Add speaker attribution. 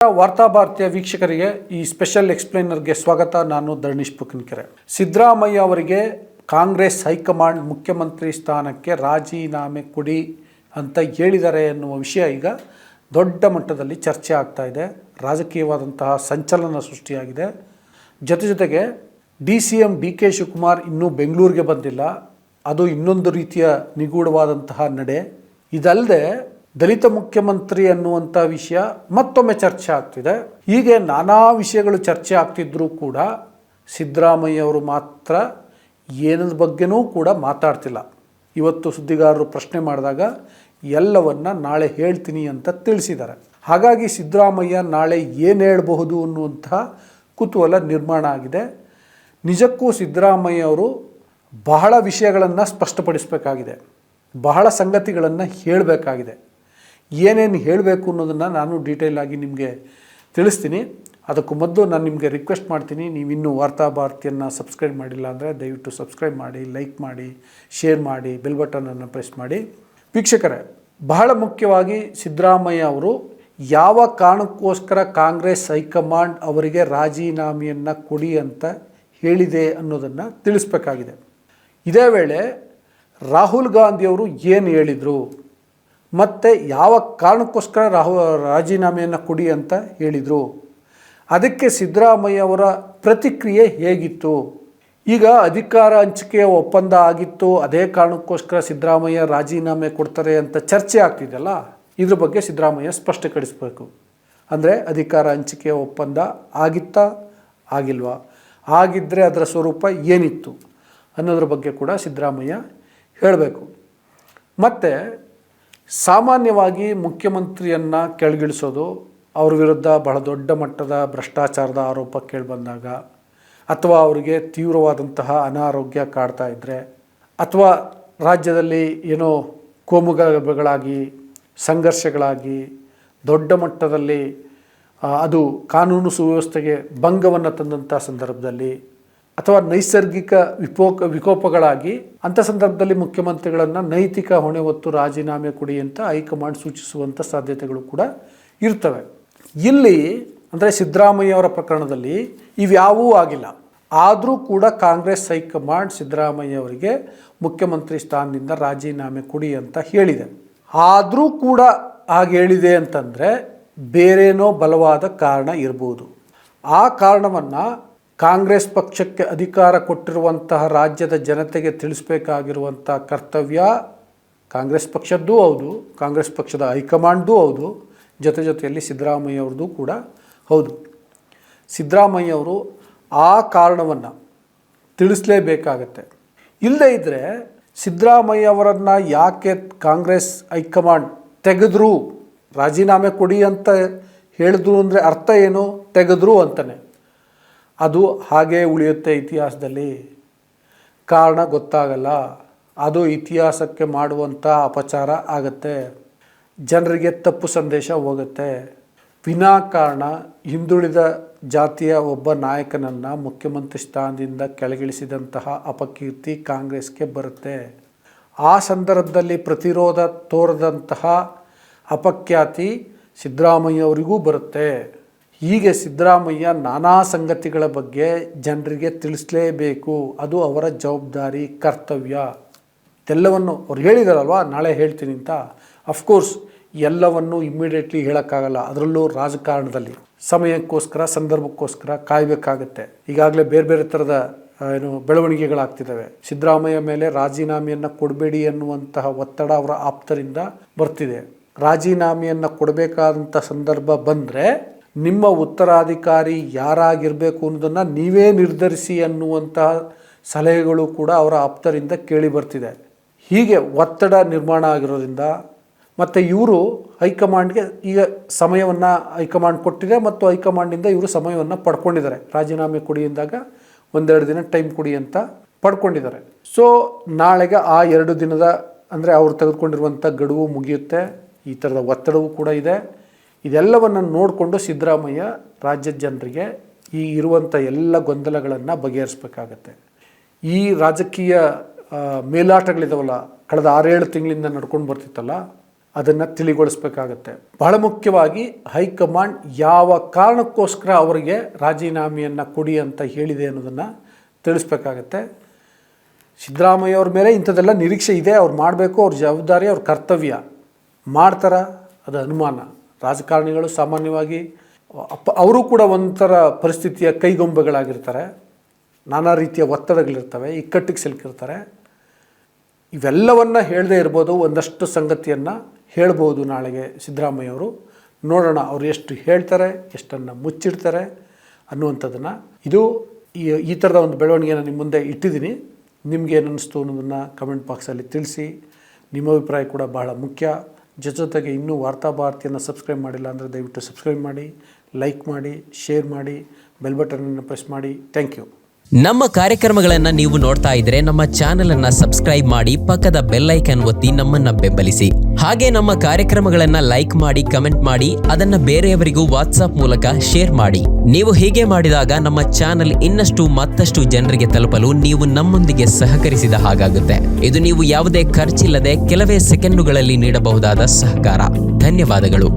Speaker 1: ವಾರ್ತಾ ಭಾರತೀಯ ವೀಕ್ಷಕರಿಗೆ ಈ ಸ್ಪೆಷಲ್ ಎಕ್ಸ್ಪ್ಲೈನರ್ಗೆ ಸ್ವಾಗತ. ನಾನು ಧರಣೀಶ್ ಪುಕ್ಕನಕೆರೆ. ಸಿದ್ದರಾಮಯ್ಯ ಅವರಿಗೆ ಕಾಂಗ್ರೆಸ್ ಹೈಕಮಾಂಡ್ ಮುಖ್ಯಮಂತ್ರಿ ಸ್ಥಾನಕ್ಕೆ ರಾಜೀನಾಮೆ ಕೊಡಿ ಅಂತ ಹೇಳಿದ್ದಾರೆ ಎನ್ನುವ ವಿಷಯ ಈಗ ದೊಡ್ಡ ಮಟ್ಟದಲ್ಲಿ ಚರ್ಚೆ ಆಗ್ತಾ ಇದೆ. ರಾಜಕೀಯವಾದಂತಹ ಸಂಚಲನ ಸೃಷ್ಟಿಯಾಗಿದೆ. ಜೊತೆಗೆ DCM DK ಶಿವಕುಮಾರ್ ಇನ್ನೂ ಬೆಂಗಳೂರಿಗೆ ಬಂದಿಲ್ಲ. ಅದು ಇನ್ನೊಂದು ರೀತಿಯ ನಿಗೂಢವಾದಂತಹ ನಡೆ. ಇದಲ್ಲದೆ ದಲಿತ ಮುಖ್ಯಮಂತ್ರಿ ಅನ್ನುವಂಥ ವಿಷಯ ಮತ್ತೊಮ್ಮೆ ಚರ್ಚೆ ಆಗ್ತಿದೆ. ಹೀಗೆ ನಾನಾ ವಿಷಯಗಳು ಚರ್ಚೆ ಆಗ್ತಿದ್ರೂ ಕೂಡ ಸಿದ್ದರಾಮಯ್ಯ ಅವರು ಮಾತ್ರ ಏನದ ಬಗ್ಗೆನೂ ಕೂಡ ಮಾತಾಡ್ತಿಲ್ಲ. ಇವತ್ತು ಸುದ್ದಿಗಾರರು ಪ್ರಶ್ನೆ ಮಾಡಿದಾಗ ಎಲ್ಲವನ್ನ ನಾಳೆ ಹೇಳ್ತೀನಿ ಅಂತ ತಿಳಿಸಿದ್ದಾರೆ. ಹಾಗಾಗಿ ಸಿದ್ದರಾಮಯ್ಯ ನಾಳೆ ಏನು ಹೇಳಬಹುದು ಅನ್ನುವಂತಹ ಕುತೂಹಲ ನಿರ್ಮಾಣ ಆಗಿದೆ. ನಿಜಕ್ಕೂ ಸಿದ್ದರಾಮಯ್ಯ ಅವರು ಬಹಳ ವಿಷಯಗಳನ್ನು ಸ್ಪಷ್ಟಪಡಿಸಬೇಕಾಗಿದೆ, ಬಹಳ ಸಂಗತಿಗಳನ್ನು ಹೇಳಬೇಕಾಗಿದೆ. ಏನೇನು ಹೇಳಬೇಕು ಅನ್ನೋದನ್ನು ನಾನು ಡೀಟೇಲ್ ಆಗಿ ನಿಮಗೆ ತಿಳಿಸ್ತೀನಿ. ಅದಕ್ಕೂ ಮೊದಲು ನಾನು ನಿಮಗೆ ರಿಕ್ವೆಸ್ಟ್ ಮಾಡ್ತೀನಿ, ನೀವಿನ್ನೂ ವಾರ್ತಾ ಭಾರತಿಯನ್ನು ಸಬ್ಸ್ಕ್ರೈಬ್ ಮಾಡಿಲ್ಲ ಅಂದರೆ ದಯವಿಟ್ಟು ಸಬ್ಸ್ಕ್ರೈಬ್ ಮಾಡಿ, ಲೈಕ್ ಮಾಡಿ, ಶೇರ್ ಮಾಡಿ, ಬೆಲ್ ಬಟನನ್ನು ಪ್ರೆಸ್ ಮಾಡಿ. ವೀಕ್ಷಕರೇ, ಬಹಳ ಮುಖ್ಯವಾಗಿ ಸಿದ್ದರಾಮಯ್ಯ ಅವರು ಯಾವ ಕಾರಣಕ್ಕೋಸ್ಕರ ಕಾಂಗ್ರೆಸ್ ಹೈಕಮಾಂಡ್ ಅವರಿಗೆ ರಾಜೀನಾಮೆಯನ್ನು ಕೊಡಿ ಅಂತ ಹೇಳಿದೆ ಅನ್ನೋದನ್ನು ತಿಳಿಸ್ಬೇಕಾಗಿದೆ. ಇದೇ ವೇಳೆ ರಾಹುಲ್ ಗಾಂಧಿಯವರು ಏನು ಹೇಳಿದರು ಮತ್ತು ಯಾವ ಕಾರಣಕ್ಕೋಸ್ಕರ ರಾಜೀನಾಮೆಯನ್ನು ಕೊಡಿ ಅಂತ ಹೇಳಿದರು, ಅದಕ್ಕೆ ಸಿದ್ದರಾಮಯ್ಯ ಅವರ ಪ್ರತಿಕ್ರಿಯೆ ಹೇಗಿತ್ತು? ಈಗ ಅಧಿಕಾರ ಹಂಚಿಕೆಯ ಒಪ್ಪಂದ ಆಗಿತ್ತು, ಅದೇ ಕಾರಣಕ್ಕೋಸ್ಕರ ಸಿದ್ದರಾಮಯ್ಯ ರಾಜೀನಾಮೆ ಕೊಡ್ತಾರೆ ಅಂತ ಚರ್ಚೆ ಆಗ್ತಿದೆಯಲ್ಲ, ಇದ್ರ ಬಗ್ಗೆ ಸಿದ್ದರಾಮಯ್ಯ ಸ್ಪಷ್ಟಪಡಿಸಬೇಕು. ಅಂದರೆ ಅಧಿಕಾರ ಹಂಚಿಕೆಯ ಒಪ್ಪಂದ ಆಗಿತ್ತಾ ಆಗಿಲ್ವಾ, ಆಗಿದ್ದರೆ ಅದರ ಸ್ವರೂಪ ಏನಿತ್ತು ಅನ್ನೋದ್ರ ಬಗ್ಗೆ ಕೂಡ ಸಿದ್ದರಾಮಯ್ಯ ಹೇಳಬೇಕು. ಮತ್ತು ಸಾಮಾನ್ಯವಾಗಿ ಮುಖ್ಯಮಂತ್ರಿಯನ್ನು ಕೆಳಗಿಳಿಸೋದು, ಅವ್ರ ವಿರುದ್ಧ ಬಹಳ ದೊಡ್ಡ ಮಟ್ಟದ ಭ್ರಷ್ಟಾಚಾರದ ಆರೋಪ ಕೇಳಿಬಂದಾಗ, ಅಥವಾ ಅವರಿಗೆ ತೀವ್ರವಾದಂತಹ ಅನಾರೋಗ್ಯ ಕಾಡ್ತಾ ಇದ್ದರೆ, ಅಥವಾ ರಾಜ್ಯದಲ್ಲಿ ಏನೋ ಕೋಮುಗಲಭೆಗಳಾಗಿ ಸಂಘರ್ಷಗಳಾಗಿ ದೊಡ್ಡ ಮಟ್ಟದಲ್ಲಿ ಅದು ಕಾನೂನು ಸುವ್ಯವಸ್ಥೆಗೆ ಭಂಗವನ್ನು ತಂದಂಥ ಸಂದರ್ಭದಲ್ಲಿ, ಅಥವಾ ನೈಸರ್ಗಿಕ ವಿಕೋಪಗಳಾಗಿ ಅಂಥ ಸಂದರ್ಭದಲ್ಲಿ ಮುಖ್ಯಮಂತ್ರಿಗಳನ್ನು ನೈತಿಕ ಹೊಣೆ ಹೊತ್ತು ರಾಜೀನಾಮೆ ಕೊಡಿ ಅಂತ ಹೈಕಮಾಂಡ್ ಸೂಚಿಸುವಂಥ ಸಾಧ್ಯತೆಗಳು ಕೂಡ ಇರ್ತವೆ. ಇಲ್ಲಿ ಅಂದರೆ ಸಿದ್ದರಾಮಯ್ಯ ಅವರ ಪ್ರಕರಣದಲ್ಲಿ ಇವ್ಯಾವೂ ಆಗಿಲ್ಲ. ಆದರೂ ಕೂಡ ಕಾಂಗ್ರೆಸ್ ಹೈಕಮಾಂಡ್ ಸಿದ್ದರಾಮಯ್ಯ ಅವರಿಗೆ ಮುಖ್ಯಮಂತ್ರಿ ಸ್ಥಾನದಿಂದ ರಾಜೀನಾಮೆ ಕೊಡಿ ಅಂತ ಹೇಳಿದೆ. ಆದರೂ ಕೂಡ ಹಾಗೆ ಹೇಳಿದೆ ಅಂತಂದರೆ ಬೇರೇನೋ ಬಲವಾದ ಕಾರಣ ಇರ್ಬೋದು. ಆ ಕಾರಣವನ್ನು ಕಾಂಗ್ರೆಸ್ ಪಕ್ಷಕ್ಕೆ ಅಧಿಕಾರ ಕೊಟ್ಟಿರುವಂತಹ ರಾಜ್ಯದ ಜನತೆಗೆ ತಿಳಿಸಬೇಕಾಗಿರುವಂಥ ಕರ್ತವ್ಯ ಕಾಂಗ್ರೆಸ್ ಪಕ್ಷದ್ದೂ ಹೌದು, ಕಾಂಗ್ರೆಸ್ ಪಕ್ಷದ ಹೈಕಮಾಂಡ್ದೂ ಹೌದು, ಜೊತೆಯಲ್ಲಿ ಸಿದ್ದರಾಮಯ್ಯ ಅವ್ರದ್ದು ಕೂಡ ಹೌದು. ಸಿದ್ದರಾಮಯ್ಯ ಅವರು ಆ ಕಾರಣವನ್ನು ತಿಳಿಸಲೇಬೇಕಾಗತ್ತೆ. ಇಲ್ಲದೇ ಇದ್ದರೆ ಸಿದ್ದರಾಮಯ್ಯ ಅವರನ್ನು ಯಾಕೆ ಕಾಂಗ್ರೆಸ್ ಹೈಕಮಾಂಡ್ ತೆಗೆದ್ರು, ರಾಜೀನಾಮೆ ಕೊಡಿ ಅಂತ ಹೇಳಿದ್ರು ಅಂದರೆ ಅರ್ಥ ಏನು? ತೆಗೆದ್ರು ಅಂತಲೇ. ಅದು ಹಾಗೇ ಉಳಿಯುತ್ತೆ ಇತಿಹಾಸದಲ್ಲಿ, ಕಾರಣ ಗೊತ್ತಾಗಲ್ಲ. ಅದು ಇತಿಹಾಸಕ್ಕೆ ಮಾಡುವಂಥ ಅಪಚಾರ ಆಗತ್ತೆ, ಜನರಿಗೆ ತಪ್ಪು ಸಂದೇಶ ಹೋಗುತ್ತೆ. ವಿನಾಕಾರಣ ಹಿಂದುಳಿದ ಜಾತಿಯ ಒಬ್ಬ ನಾಯಕನನ್ನು ಮುಖ್ಯಮಂತ್ರಿ ಸ್ಥಾನದಿಂದ ಕೆಳಗಿಳಿಸಿದಂತಹ ಅಪಕೀರ್ತಿ ಕಾಂಗ್ರೆಸ್ಗೆ ಬರುತ್ತೆ. ಆ ಸಂದರ್ಭದಲ್ಲಿ ಪ್ರತಿರೋಧ ತೋರದಂತಹ ಅಪಖ್ಯಾತಿ ಸಿದ್ದರಾಮಯ್ಯ ಅವರಿಗೂ ಬರುತ್ತೆ. ಹೀಗೆ ಸಿದ್ದರಾಮಯ್ಯ ನಾನಾ ಸಂಗತಿಗಳ ಬಗ್ಗೆ ಜನರಿಗೆ ತಿಳಿಸಲೇಬೇಕು, ಅದು ಅವರ ಜವಾಬ್ದಾರಿ, ಕರ್ತವ್ಯ. ಇದೆಲ್ಲವನ್ನು ಅವ್ರು ಹೇಳಿದಾರಲ್ವ, ನಾಳೆ ಹೇಳ್ತೀನಿ ಅಂತ. ಅಫ್ಕೋರ್ಸ್ ಎಲ್ಲವನ್ನು ಇಮ್ಮಿಡಿಯೇಟ್ಲಿ ಹೇಳೋಕ್ಕಾಗಲ್ಲ. ಅದರಲ್ಲೂ ರಾಜಕಾರಣದಲ್ಲಿ ಸಮಯಕ್ಕೋಸ್ಕರ, ಸಂದರ್ಭಕ್ಕೋಸ್ಕರ ಕಾಯಬೇಕಾಗತ್ತೆ. ಈಗಾಗಲೇ ಬೇರೆ ಥರದ ಬೆಳವಣಿಗೆಗಳಾಗ್ತಿದ್ದಾವೆ. ಸಿದ್ದರಾಮಯ್ಯ ಮೇಲೆ ರಾಜೀನಾಮೆಯನ್ನು ಕೊಡಬೇಡಿ ಎನ್ನುವಂತಹ ಒತ್ತಡ ಅವರ ಆಪ್ತರಿಂದ ಬರ್ತಿದೆ. ರಾಜೀನಾಮೆಯನ್ನು ಕೊಡಬೇಕಾದಂಥ ಸಂದರ್ಭ ಬಂದರೆ ನಿಮ್ಮ ಉತ್ತರಾಧಿಕಾರಿ ಯಾರಾಗಿರಬೇಕು ಅನ್ನೋದನ್ನು ನೀವೇ ನಿರ್ಧರಿಸಿ ಅನ್ನುವಂತಹ ಸಲಹೆಗಳು ಕೂಡ ಅವರ ಆಪ್ತರಿಂದ ಕೇಳಿ ಬರ್ತಿದೆ. ಹೀಗೆ ಒತ್ತಡ ನಿರ್ಮಾಣ ಆಗಿರೋದ್ರಿಂದ ಮತ್ತು ಇವರು ಹೈಕಮಾಂಡ್ಗೆ ಈಗ ಸಮಯವನ್ನು ಹೈಕಮಾಂಡ್ ಕೊಟ್ಟಿದೆ ಮತ್ತು ಹೈಕಮಾಂಡಿಂದ ಇವರು ಸಮಯವನ್ನು ಪಡ್ಕೊಂಡಿದ್ದಾರೆ. ರಾಜೀನಾಮೆ ಕೊಡಿ ಎಂದಾಗ ಒಂದೆರಡು ದಿನ ಟೈಮ್ ಕೊಡಿ ಅಂತ ಪಡ್ಕೊಂಡಿದ್ದಾರೆ. ಸೊ ನಾಳೆಗೆ ಆ 2 ದಿನದ ಅಂದರೆ ಅವರು ತೆಗೆದುಕೊಂಡಿರುವಂಥ ಗಡುವು ಮುಗಿಯುತ್ತೆ. ಈ ಥರದ ಒತ್ತಡವೂ ಕೂಡ ಇದೆ. ಇದೆಲ್ಲವನ್ನು ನೋಡಿಕೊಂಡು ಸಿದ್ದರಾಮಯ್ಯ ರಾಜ್ಯದ ಜನರಿಗೆ ಈ ಇರುವಂಥ ಎಲ್ಲ ಗೊಂದಲಗಳನ್ನು ಬಗೆಹರಿಸಬೇಕಾಗತ್ತೆ. ಈ ರಾಜಕೀಯ ಮೇಲಾಟಗಳಿದಾವಲ್ಲ, ಕಳೆದ 6-7 ತಿಂಗಳಿಂದ ನಡ್ಕೊಂಡು ಬರ್ತಿತ್ತಲ್ಲ, ಅದನ್ನು ತಿಳಿಗೊಳಿಸ್ಬೇಕಾಗತ್ತೆ. ಬಹಳ ಮುಖ್ಯವಾಗಿ ಹೈಕಮಾಂಡ್ ಯಾವ ಕಾರಣಕ್ಕೋಸ್ಕರ ಅವರಿಗೆ ರಾಜೀನಾಮೆಯನ್ನು ಕೊಡಿ ಅಂತ ಹೇಳಿದೆ ಅನ್ನೋದನ್ನು ತಿಳಿಸ್ಬೇಕಾಗತ್ತೆ. ಸಿದ್ದರಾಮಯ್ಯ ಅವ್ರ ಮೇಲೆ ಇಂಥದ್ದೆಲ್ಲ ನಿರೀಕ್ಷೆ ಇದೆ, ಅವ್ರು ಮಾಡಬೇಕು, ಅವ್ರ ಜವಾಬ್ದಾರಿ, ಅವ್ರ ಕರ್ತವ್ಯ. ಮಾಡ್ತಾರ ಅದು ಅನುಮಾನ. ರಾಜಕಾರಣಿಗಳು ಸಾಮಾನ್ಯವಾಗಿ ಅವರು ಕೂಡ ಒಂಥರ ಪರಿಸ್ಥಿತಿಯ ಕೈಗೊಂಬೆಗಳಾಗಿರ್ತಾರೆ. ನಾನಾ ರೀತಿಯ ಒತ್ತಡಗಳಿರ್ತವೆ, ಇಕ್ಕಟ್ಟಿಗೆ ಸಿಲುಕಿರ್ತಾರೆ. ಇವೆಲ್ಲವನ್ನು ಹೇಳದೇ ಇರ್ಬೋದು, ಒಂದಷ್ಟು ಸಂಗತಿಯನ್ನು ಹೇಳ್ಬೋದು ನಾಳೆಗೆ ಸಿದ್ದರಾಮಯ್ಯವರು. ನೋಡೋಣ ಅವ್ರು ಎಷ್ಟು ಹೇಳ್ತಾರೆ, ಎಷ್ಟನ್ನು ಮುಚ್ಚಿಡ್ತಾರೆ ಅನ್ನುವಂಥದ್ದನ್ನು. ಇದು ಈ ಥರದ ಒಂದು ಬೆಳವಣಿಗೆಯನ್ನು ನಿಮ್ಮ ಮುಂದೆ ಇಟ್ಟಿದ್ದೀನಿ. ನಿಮಗೆ ಏನು ಅನ್ನಿಸ್ತು ಅನ್ನೋದನ್ನು ಕಮೆಂಟ್ ಬಾಕ್ಸಲ್ಲಿ ತಿಳಿಸಿ. ನಿಮ್ಮ ಅಭಿಪ್ರಾಯ ಕೂಡ ಬಹಳ ಮುಖ್ಯ. ಜೊತೆಗೆ ಇನ್ನೂ ವಾರ್ತಾಭಾರತಿಯನ್ನು ಸಬ್ಸ್ಕ್ರೈಬ್ ಮಾಡಿಲ್ಲ ಅಂದರೆ ದಯವಿಟ್ಟು ಸಬ್ಸ್ಕ್ರೈಬ್ ಮಾಡಿ, ಲೈಕ್ ಮಾಡಿ, ಶೇರ್ ಮಾಡಿ, ಬೆಲ್ ಬಟನನ್ನು ಪ್ರೆಸ್ ಮಾಡಿ. Thank you.
Speaker 2: ನಮ್ಮ ಕಾರ್ಯಕ್ರಮಗಳನ್ನು ನೀವು ನೋಡ್ತಾ ಇದ್ರೆ ನಮ್ಮ ಚಾನೆಲ್ ಅನ್ನ ಸಬ್ಸ್ಕ್ರೈಬ್ ಮಾಡಿ, ಪಕ್ಕದ ಬೆಲ್ ಐಕಾನ್ ಒತ್ತಿ ನಮ್ಮನ್ನ ಬೆಂಬಲಿಸಿ. ಹಾಗೆ ನಮ್ಮ ಕಾರ್ಯಕ್ರಮಗಳನ್ನ ಲೈಕ್ ಮಾಡಿ, ಕಮೆಂಟ್ ಮಾಡಿ, ಅದನ್ನ ಬೇರೆಯವರಿಗೂ ವಾಟ್ಸ್ಆಪ್ ಮೂಲಕ ಶೇರ್ ಮಾಡಿ. ನೀವು ಹೀಗೆ ಮಾಡಿದಾಗ ನಮ್ಮ ಚಾನೆಲ್ ಇನ್ನಷ್ಟು ಮತ್ತಷ್ಟು ಜನರಿಗೆ ತಲುಪಲು ನೀವು ನಮ್ಮೊಂದಿಗೆ ಸಹಕರಿಸಿದ ಹಾಗಾಗುತ್ತೆ. ಇದು ನೀವು ಯಾವುದೇ ಖರ್ಚಿಲ್ಲದೆ ಕೆಲವೇ ಸೆಕೆಂಡುಗಳಲ್ಲಿ ನೀಡಬಹುದಾದ ಸಹಕಾರ. ಧನ್ಯವಾದಗಳು.